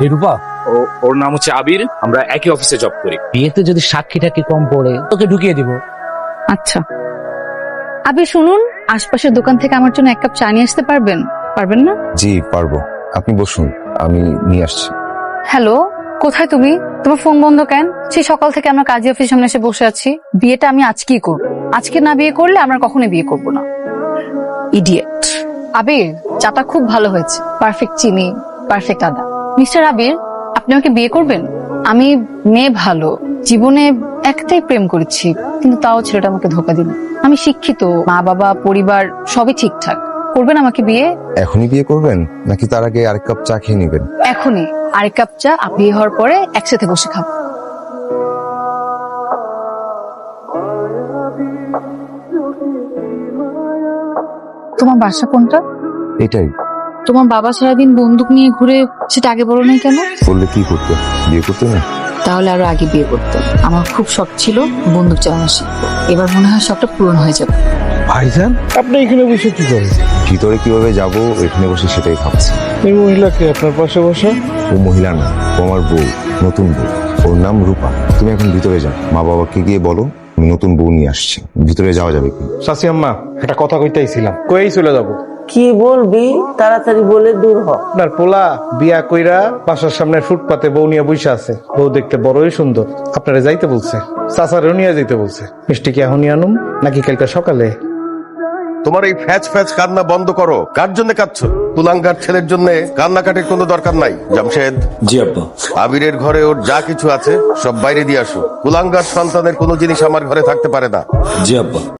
এই রূপা, ওর নাম হচ্ছে আবির, আমরা একই অফিসে জব করি। বিয়েতে যদি সাক্ষী টাকি কম পড়ে তোকে ঢুকিয়ে দিব। আচ্ছা আবির শুনুন, আশপাশের দোকান থেকে আমার জন্য 1 কাপ চা নিয়ে আসতে পারবেন? পারবেন না? জি পারবো, আপনি বসুন, আমি নিয়ে আসছি। হ্যালো, কোথায় তুমি? তোমার ফোন বন্ধ কেন? সেই সকাল থেকে আমরা কাজী অফিসের সামনে এসে বসে আছি। বিয়েটা আমি আজকেই করব। আজকে না বিয়ে করলে আমরা কখনোই বিয়ে করব না। ইডিয়েট। আবির, চাটা খুব ভালো হয়েছে, পারফেক্ট চিনি, পারফেক্ট আদা। মিস্টার আবির, আপনি আমাকে বিয়ে করবেন? আমি মেয়ে ভালো, জীবনে একটাই প্রেম করেছি, কিন্তু তাও ছেলেটা আমাকে ধোকা দিল। আমি শিক্ষিত, মা বাবা পরিবার সবই ঠিকঠাক। করবেন আমাকে বিয়ে? এখনই বিয়ে করবেন নাকি তার আগে আরেক কাপ চা খেয়ে নেবেন? এখনই। আরেক কাপ চা বিয়ে হওয়ার পরে একসাথে বসে খাবো। তোমার বাসা কোনটা? এটাই। তোমার বাবা সারাদিন বন্দুক নিয়ে ঘুরে, সেটা আগে বলো নাই কেন? বললে কি করতে, বিয়ে করতে না? তাহলে আরো আগে বিয়ে করতাম। আমার খুব শখ ছিল বন্দুক চালানো শিখবো। এবার মনে হয় শখটা পূরণ হয়ে যাবে। ভাইজান, আপনি এখানে বসে কি করেন? ভিতরে কিভাবে যাব এখানে বসে সেটাই ভাবছি। এই মহিলাকে আপনার পাশে বসা? ও মহিলা না, ও আমার বউ, নতুন বউ। ওর নাম রূপা। তুমি এখন ভিতরে যাও, মা বাবাকে গিয়ে বলো আমি নতুন বউ নিয়ে আসছি। ভিতরে যাওয়া যাবে কি? চাচি আম্মা, একটা কথা কইতেইছিলাম, কয়েই চলে যাবো। কি বলবি তাড়াতাড়ি বলে দূর হ। আপনার পোলা বিয়া কইরা বাসার সামনে ফুটপাতে বউ নিয়ে বসে আছে। বউ দেখতে বড়ই সুন্দর। আপনারা যাইতে বলছে, চাচারেও নিয়ে যাইতে বলছে। মিষ্টি কি এখনই আনুম নাকি কালকে সকালে? তোমার এই ফ্যাচ ফ্যাচ কান্না বন্ধ করো। কার জন্য কাঁদছো? তুলাঙ্গার ছেলের জন্য কান্নাকাটির কোনো দরকার নাই। জামশেদ, জি আব্বা। আবিরের ঘরে ওর যা কিছু আছে সব বাইরে দিয়ে আসো। কুলাঙ্গার সন্তানের কোনো জিনিস আমার ঘরে থাকতে পারে না। জি আব্বা।